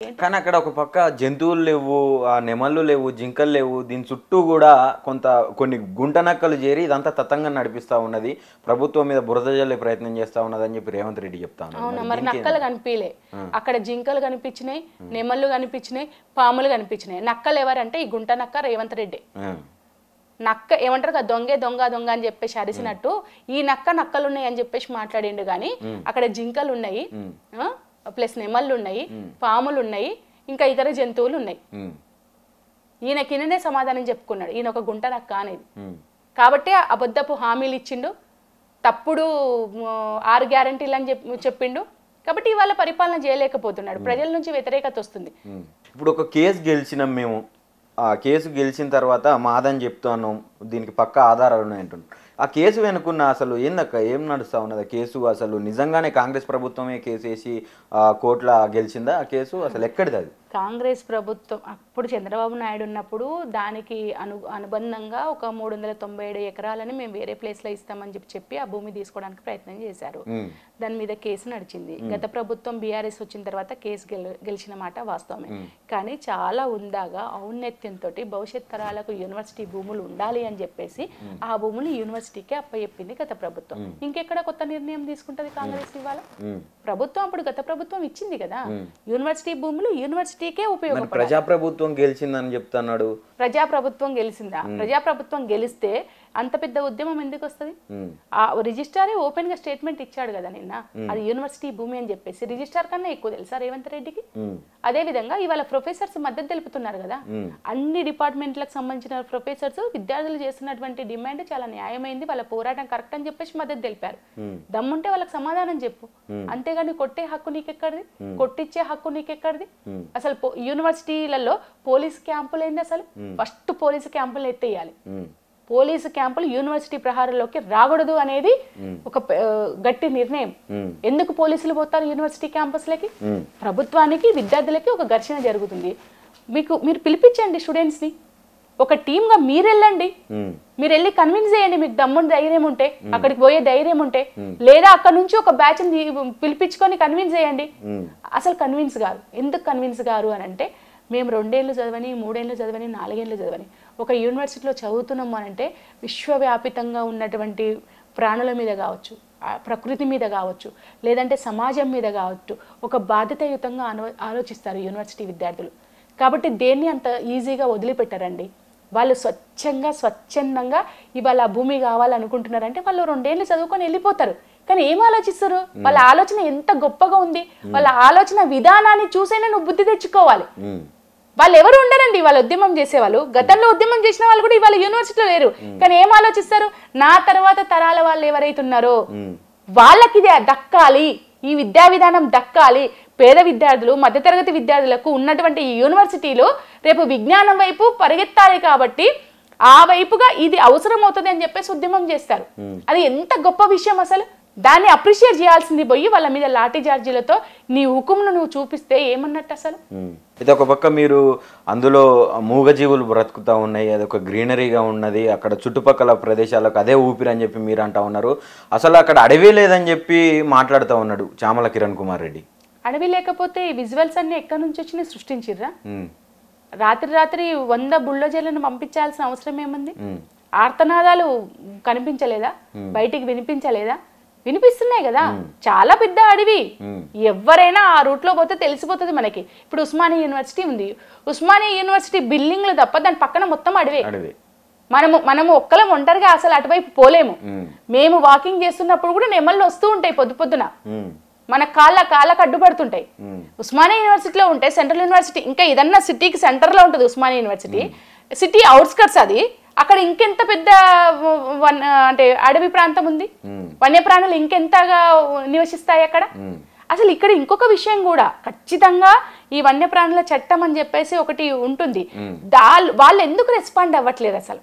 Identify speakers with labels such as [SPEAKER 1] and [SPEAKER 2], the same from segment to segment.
[SPEAKER 1] కానీ అక్కడ ఒక పక్క జంతువులు లేవు, ఆ నెమళ్ళు లేవు, జింకలు లేవు. దీని చుట్టూ కూడా కొన్ని గుంట నక్కలు చేరి ఇదంతా తతంగా నడిపిస్తా ఉన్నది. ప్రభుత్వం మీద బురద జల్లే ప్రయత్నం చేస్తా ఉన్నదని చెప్పి రేవంత్ రెడ్డి చెప్తా ఉన్నారు.
[SPEAKER 2] అవునా, మరి నక్కలు కనిపించలే అక్కడ, జింకలు కనిపించినాయి, నెమళ్ళు కనిపించినాయి, పాములు కనిపించినాయి. నక్కలు ఎవరంటే ఈ గుంట నక్క రేవంత్ రెడ్డి. నక్క ఏమంటారు కదా, దొంగే దొంగ దొంగ అని చెప్పేసి అరిసినట్టు ఈ నక్కలు ఉన్నాయి అని చెప్పేసి మాట్లాడిండు. కానీ అక్కడ జింకలు ఉన్నాయి, ప్లస్ నెమళ్ళు ఉన్నాయి, పాములు ఉన్నాయి, ఇంకా ఇతర జంతువులు ఉన్నాయి. ఈయనకినే సమాధానం చెప్పుకున్నాడు, ఈయన ఒక గుంట నక్క అనేది. కాబట్టి అబద్ధపు హామీలు ఇచ్చిండు, తప్పుడు 6 గ్యారంటీలు అని చెప్పిండు. కాబట్టి ఇవాళ పరిపాలన చేయలేకపోతున్నాడు, ప్రజల నుంచి వ్యతిరేకత వస్తుంది.
[SPEAKER 1] ఇప్పుడు ఒక కేసు గెలిచినాం మేము, ఆ కేసు గెలిచిన తర్వాత మాదని చెప్తున్నాం, దీనికి పక్కా ఆధారాలు ఉన్నాయంటున్నాం. ఆ కేసు వెనుకున్న అసలు ఏందక్క, ఏం నడుస్తా ఉన్నది ఆ కేసు? అసలు నిజంగానే కాంగ్రెస్ ప్రభుత్వమే కేసు వేసి కోర్టులో గెలిచిందా ఆ కేసు? అసలు ఎక్కడిది అది?
[SPEAKER 2] కాంగ్రెస్ ప్రభుత్వం అప్పుడు చంద్రబాబు నాయుడు ఉన్నప్పుడు దానికి అనుబంధంగా ఒక 397 ఎకరాలని మేము వేరే ప్లేస్లో ఇస్తామని చెప్పి ఆ భూమి తీసుకోవడానికి ప్రయత్నం చేశారు. దాని మీద కేసు నడిచింది. గత ప్రభుత్వం బీఆర్ఎస్ వచ్చిన తర్వాత కేసు గెలిచిన మాట వాస్తవమే. కానీ చాలా ఉందాగా ఔన్నత్యంతో భవిష్యత్ తరాలకు యూనివర్సిటీ భూములు ఉండాలి అని చెప్పేసి ఆ భూములు యూనివర్సిటీకే అప్పచెప్పింది గత ప్రభుత్వం. ఇంకెక్కడ కొత్త నిర్ణయం తీసుకుంటది కాంగ్రెస్? ఇవాళ ప్రభుత్వం అప్పుడు గత ప్రభుత్వం ఇచ్చింది కదా, యూనివర్సిటీ భూములు యూనివర్సిటీకే ఉపయోగపడాలి.
[SPEAKER 1] ప్రజాప్రభుత్వం గెలిచిందని చెప్తున్నాడు.
[SPEAKER 2] ప్రజాప్రభుత్వం గెలిచిందా? ప్రజాప్రభుత్వం గెలిస్తే అంత పెద్ద ఉద్యమం ఎందుకు వస్తుంది? ఆ రిజిస్ట్రారే ఓపెన్ గా స్టేట్మెంట్ ఇచ్చాడు కదా నిన్న, అది యూనివర్సిటీ భూమి అని చెప్పేసి. రిజిస్ట్రార్ కన్నా ఎక్కువ తెలుసా రేవంత్ రెడ్డికి? అదే విధంగా ఇవాళ ప్రొఫెసర్స్ మద్దతు తెలుపుతున్నారు కదా, అన్ని డిపార్ట్మెంట్లకు సంబంధించిన ప్రొఫెసర్స్ విద్యార్థులు చేస్తున్నటువంటి డిమాండ్ చాలా న్యాయమైంది, వాళ్ళ పోరాటం కరెక్ట్ అని చెప్పేసి మద్దతు తెలిపారు. దమ్ముంటే వాళ్ళకి సమాధానం చెప్పు, అంతేగాని కొట్టే హక్కు నీకెక్కడిది, కొట్టించే హక్కు నీకెక్కడిది? అసలు యూనివర్సిటీలలో పోలీస్ క్యాంపులు ఏంది? అసలు ఫస్ట్ పోలీసు క్యాంపులు ఎత్తేయాలి. పోలీసు క్యాంపులు యూనివర్సిటీ ప్రహారంలోకి రాకూడదు అనేది ఒక గట్టి నిర్ణయం. ఎందుకు పోలీసులు పోతారు యూనివర్సిటీ క్యాంపస్లకి? ప్రభుత్వానికి విద్యార్థులకి ఒక ఘర్షణ జరుగుతుంది. మీరు పిలిపించండి స్టూడెంట్స్ ని, ఒక టీమ్ గా మీరు వెళ్ళండి, మీరు వెళ్ళి కన్విన్స్ చేయండి, మీకు దమ్ముడు ధైర్యం ఉంటే, అక్కడికి పోయే ధైర్యం ఉంటే. లేదా అక్కడ నుంచి ఒక బ్యాచ్ పిలిపించుకొని కన్విన్స్ చేయండి. అసలు కన్విన్స్ గారు. ఎందుకు కన్విన్స్ గారు అని అంటే, మేము 2 ఏళ్ళు చదవని, 3 ఏళ్ళు చదవని, 4 ఏళ్ళు చదవని ఒక యూనివర్సిటీలో చదువుతున్నాము అని అంటే విశ్వవ్యాపితంగా ఉన్నటువంటి ప్రాణుల మీద కావచ్చు, ప్రకృతి మీద కావచ్చు, లేదంటే సమాజం మీద కావచ్చు, ఒక బాధ్యతాయుతంగా ఆలోచిస్తారు యూనివర్సిటీ విద్యార్థులు. కాబట్టి దేన్ని అంత ఈజీగా వదిలిపెట్టారండి. వాళ్ళు స్వచ్ఛందంగా ఇవాళ ఆ భూమి కావాలనుకుంటున్నారంటే వాళ్ళు 2 ఏళ్ళు చదువుకొని వెళ్ళిపోతారు. కానీ ఏం ఆలోచిస్తారు? వాళ్ళ ఆలోచన ఎంత గొప్పగా ఉంది, వాళ్ళ ఆలోచన విధానాన్ని చూసైనా నువ్వు బుద్ధి తెచ్చుకోవాలి. వాళ్ళు ఎవరు ఉండరండి వాళ్ళ ఉద్యమం చేసేవాళ్ళు. గతంలో ఉద్యమం చేసిన వాళ్ళు కూడా ఇవాళ యూనివర్సిటీలో లేరు. కానీ ఏం ఆలోచిస్తారు? నా తర్వాత తరాల వాళ్ళు ఎవరైతే ఉన్నారో వాళ్ళకి ఇది దక్కాలి, ఈ విద్యా విధానం దక్కాలి. పేద విద్యార్థులు, మధ్యతరగతి విద్యార్థులకు ఉన్నటువంటి ఈ యూనివర్సిటీలో రేపు విజ్ఞానం వైపు పరిగెత్తాలి. కాబట్టి ఆ వైపుగా ఇది అవసరం అవుతుంది అని చెప్పేసి ఉద్యమం చేస్తారు. అది ఎంత గొప్ప విషయం అసలు. దాన్ని అప్రిషియేట్ చేయాల్సింది పోయి వాళ్ళ మీద లాఠీ చార్జీలతో నీ హుకుమును నువ్వు చూపిస్తే ఏమన్నట్టు అసలు?
[SPEAKER 1] ఇది ఒక పక్క మీరు అందులో మూగజీవులు బ్రతుకుతా ఉన్నాయి, అదొక గ్రీనరీగా ఉన్నది, అక్కడ చుట్టుపక్కల ప్రదేశాలకు అదే ఊపిరి అని చెప్పి మీరు అంటా ఉన్నారు. అసలు అక్కడ అడవి లేదని చెప్పి మాట్లాడుతూ ఉన్నాడు చామల కిరణ్ కుమార్ రెడ్డి.
[SPEAKER 2] అడవి లేకపోతే ఈ విజువల్స్ అన్ని ఎక్కడి నుంచి వచ్చి సృష్టించిర్రా? రాత్రి 100 బుల్డోజర్లను పంపించాల్సిన అవసరం ఏముంది? ఆర్తనాదాలు కనిపించలేదా? బయటికి వినిపించలేదా? వినిపిస్తున్నాయి కదా. చాలా పెద్ద అడవి, ఎవరైనా ఆ రూట్ లో పోతే తెలిసిపోతుంది మనకి. ఇప్పుడు ఉస్మానియా యూనివర్సిటీ ఉంది, ఉస్మానియా యూనివర్సిటీ బిల్డింగ్లు తప్ప దాని పక్కన మొత్తం అడవే. మనము ఒక్కలం ఒంటరిగా అసలు అటువైపు పోలేము. మేము వాకింగ్ చేస్తున్నప్పుడు కూడా నెమళ్ళు వస్తూ ఉంటాయి పొద్దున, మన కాళ్ళకు అడ్డుపడుతుంటాయి. ఉస్మానియా యూనివర్సిటీలో ఉంటే సెంట్రల్ యూనివర్సిటీ ఇంకా ఏదన్నా సిటీకి సెంటర్ లో ఉంటుంది ఉస్మానియా యూనివర్సిటీ, సిటీ అవుట్స్కట్స్ అది. అక్కడ ఇంకెంత పెద్ద అంటే అడవి ప్రాంతం ఉంది, వన్యప్రాణులు ఇంకెంతగా నివసిస్తాయి అక్కడ. అసలు ఇక్కడ ఇంకొక విషయం కూడా ఖచ్చితంగా ఈ వన్యప్రాణుల చట్టం అని చెప్పేసి ఒకటి ఉంటుంది. వాళ్ళు ఎందుకు రెస్పాండ్ అవ్వట్లేదు? అసలు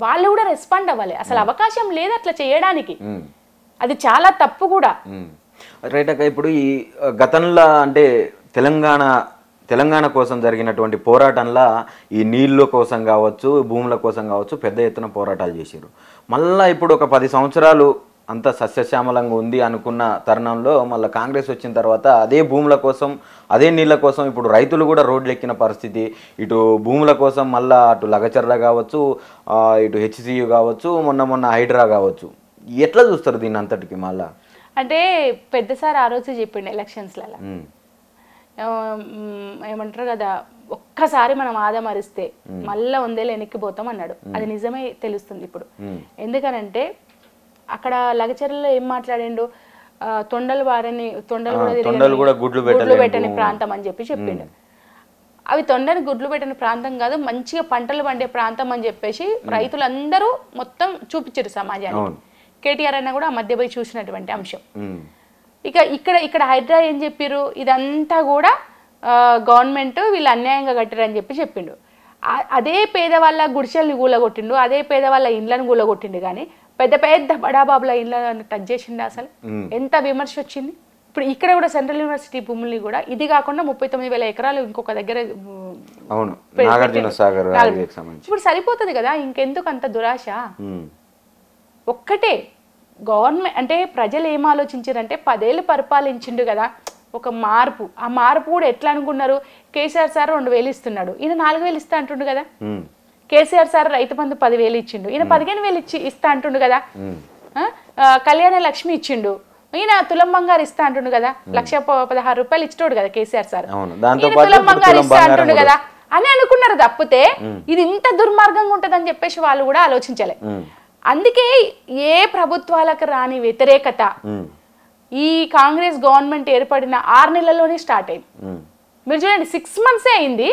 [SPEAKER 2] వాళ్ళు కూడా రెస్పాండ్ అవ్వాలి. అసలు అవకాశం లేదు అట్లా చేయడానికి, అది చాలా తప్పు కూడా.
[SPEAKER 1] రైట్ అక్క, ఇప్పుడు ఈ గతంలో అంటే తెలంగాణ కోసం జరిగినటువంటి పోరాటంలో ఈ నీళ్ళ కోసం కావచ్చు, భూముల కోసం కావచ్చు పెద్ద ఎత్తున పోరాటాలు చేశారు. మళ్ళీ ఇప్పుడు ఒక 10 సంవత్సరాలు అంత సస్యశ్యామలంగా ఉంది అనుకున్న తరుణంలో మళ్ళీ కాంగ్రెస్ వచ్చిన తర్వాత అదే భూముల కోసం అదే నీళ్ళ కోసం ఇప్పుడు రైతులు కూడా రోడ్లు ఎక్కిన పరిస్థితి. ఇటు భూముల కోసం మళ్ళీ అటు లగచర్ల కావచ్చు, ఇటు హెచ్సియు కావచ్చు, మొన్న హైడ్రా కావచ్చు. ఎట్లా చూస్తారు దీన్ని అంతటికి? మళ్ళా
[SPEAKER 2] అంటే పెద్దసారి ఆ రోజు చెప్పిండు ఎలక్షన్స్లలో, ఏమంటారు కదా, ఒక్కసారి మనం ఆదమరిస్తే మళ్ళీ 100 ఏళ్ళు వెనక్కిపోతాం అన్నాడు. అది నిజమే తెలుస్తుంది ఇప్పుడు. ఎందుకనంటే అక్కడ లగచర్లలో ఏం మాట్లాడిండు, తొండలు కూడా గుడ్లు పెట్టని ప్రాంతం అని చెప్పి చెప్పిండు. అవి తొండని గుడ్లు పెట్టని ప్రాంతం కాదు, మంచిగా పంటలు పండే ప్రాంతం అని చెప్పేసి రైతులందరూ మొత్తం చూపించారు సమాజానికి. కేటీఆర్ అన్న కూడా ఆ మధ్య పోయి చూసినటువంటి అంశం. ఇక ఇక్కడ హైడ్రా ఏం చెప్పారు, ఇదంతా కూడా గవర్నమెంట్ వీళ్ళు అన్యాయంగా కట్టారని చెప్పి చెప్పిండు. అదే పేదవాళ్ళ గుడిసెల్ని గూలగొట్టిండు, అదే పేదవాళ్ళ ఇండ్లను గూలగొట్టిండు. కానీ పెద్ద పెద్ద బడాబాబుల ఇళ్ళని టచ్ చేసిండు. అసలు ఎంత విమర్శ వచ్చింది. ఇప్పుడు ఇక్కడ కూడా సెంట్రల్ యూనివర్సిటీ భూముల్ని కూడా ఇది కాకుండా 39,000 ఎకరాలు ఇంకొక దగ్గర ఇప్పుడు సరిపోతుంది కదా, ఇంకెందుకు అంత దురాశ? ఒక్కటే గవర్నమెంట్ అంటే ప్రజలు ఏం ఆలోచించారంటే 10 ఏళ్ళు పరిపాలించిండు కదా, ఒక మార్పు. ఆ మార్పు కూడా ఎట్లా అనుకున్నారు? కేసీఆర్ సార్ 2,000 ఇస్తున్నాడు, ఈయన 4,000 ఇస్తా అంటుండు కదా. కేసీఆర్ సార్ రైతు బంధు 10,000 ఇచ్చిండు, ఈయన 15,000 ఇస్తా అంటుండు కదా. కళ్యాణ లక్ష్మి ఇచ్చిండు, ఈయన తులం బంగారు ఇస్తా అంటుండు కదా. 1,16,000 రూపాయలు ఇచ్చాడు కదా కేసీఆర్ సార్, తులం బంగారు ఇస్తా అంటుండు కదా అని అనుకున్నారు. తప్పితే ఇది ఇంత దుర్మార్గంగా ఉంటదని చెప్పేసి వాళ్ళు కూడా ఆలోచించలే. అందుకే ఏ ప్రభుత్వాలకు రాని వ్యతిరేకత ఈ కాంగ్రెస్ గవర్నమెంట్ ఏర్పడిన 6 నెలల్లోనే స్టార్ట్ అయింది. మీరు చూడండి, 6 మంత్సే అయింది,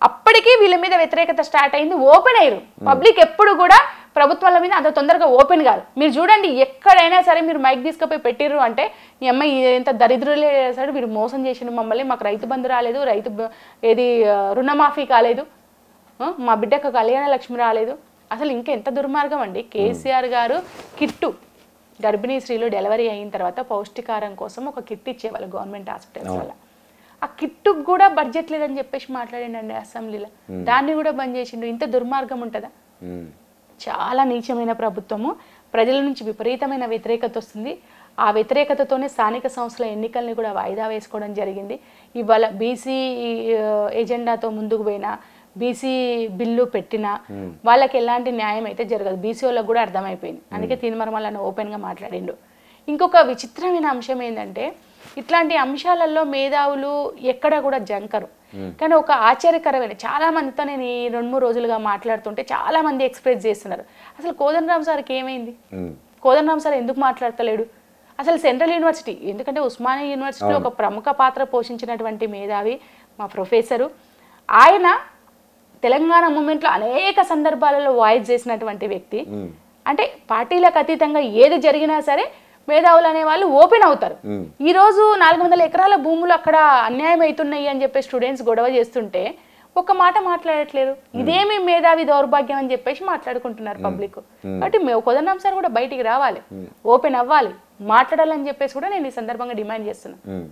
[SPEAKER 2] అప్పటికి వీళ్ళ మీద వ్యతిరేకత స్టార్ట్ అయింది. ఓపెన్ అయ్యారు. పబ్లిక్ ఎప్పుడు కూడా ప్రభుత్వాల మీద అంత తొందరగా ఓపెన్ కాదు. మీరు చూడండి, ఎక్కడైనా సరే మీరు మైక్ తీసుకుపోయి పెట్టిర్రు అంటే ఈ అమ్మాయి ఎంత దరిద్రులే సరే వీడు మోసం చేసిండు మమ్మల్ని, మాకు రైతు బంధు రాలేదు, రుణమాఫీ కాలేదు, మా బిడ్డకు కళ్యాణ లక్ష్మి రాలేదు. అసలు ఇంకా ఎంత దుర్మార్గం అండి. కేసీఆర్ గారు కిట్టు, గర్భిణీ స్త్రీలు డెలివరీ అయిన తర్వాత పౌష్టికారం కోసం ఒక కిట్ ఇచ్చేవాళ్ళు గవర్నమెంట్ హాస్పిటల్స్ వల్ల. ఆ కిట్టుకు కూడా బడ్జెట్ లేదని చెప్పేసి మాట్లాడిండండి అసెంబ్లీలో. దాన్ని కూడా బంద్ చేసిండు. ఇంత దుర్మార్గం ఉంటుందా? చాలా నీచమైన ప్రభుత్వము. ప్రజల నుంచి విపరీతమైన వ్యతిరేకత వస్తుంది. ఆ వ్యతిరేకతతోనే స్థానిక సంస్థల ఎన్నికల్ని కూడా వాయిదా వేసుకోవడం జరిగింది. ఇవాళ బీసీ ఎజెండాతో ముందుకు పోయినా, బీసీ బిల్లు పెట్టినా వాళ్ళకి ఎలాంటి న్యాయం అయితే జరగదు. బీసీ వాళ్ళకి కూడా అర్థమైపోయింది. అందుకే తీన్మర్మలన్న ఓపెన్గా మాట్లాడిండు. ఇంకొక విచిత్రమైన అంశం ఏంటంటే, ఇట్లాంటి అంశాలలో మేధావులు ఎక్కడ కూడా జంకరు. కానీ ఒక ఆశ్చర్యకరమైన, చాలా మందితో నేను ఈ 2-3 రోజులుగా మాట్లాడుతుంటే చాలా మంది ఎక్స్ప్రెస్ చేస్తున్నారు, అసలు కోదండరామ్ సార్కి ఏమైంది, కోదండరామ్ సార్ ఎందుకు మాట్లాడతలేడు, అసలు సెంట్రల్ యూనివర్సిటీ, ఎందుకంటే ఉస్మానియా యూనివర్సిటీలో ఒక ప్రముఖ పాత్ర పోషించినటువంటి మేధావి మా ప్రొఫెసరు, ఆయన తెలంగాణ మూమెంట్లో అనేక సందర్భాలలో వాయిస్ చేసినటువంటి వ్యక్తి. అంటే పార్టీలకు అతీతంగా ఏది జరిగినా సరే మేధావులు అనే వాళ్ళు ఓపెన్ అవుతారు. ఈ రోజు 400 ఎకరాల భూములు అక్కడ అన్యాయం అవుతున్నాయి అని చెప్పి స్టూడెంట్స్ గొడవ చేస్తుంటే ఒక మాట మాట్లాడట్లేరు. ఇదేమి మేధావి దౌర్భాగ్యం అని చెప్పేసి మాట్లాడుకుంటున్నారు పబ్లిక్. కాబట్టి కోదండరామ్ సార్ కూడా బయటికి రావాలి, ఓపెన్ అవ్వాలి, మాట్లాడాలని చెప్పేసి కూడా నేను ఈ సందర్భంగా డిమాండ్ చేస్తున్నాను.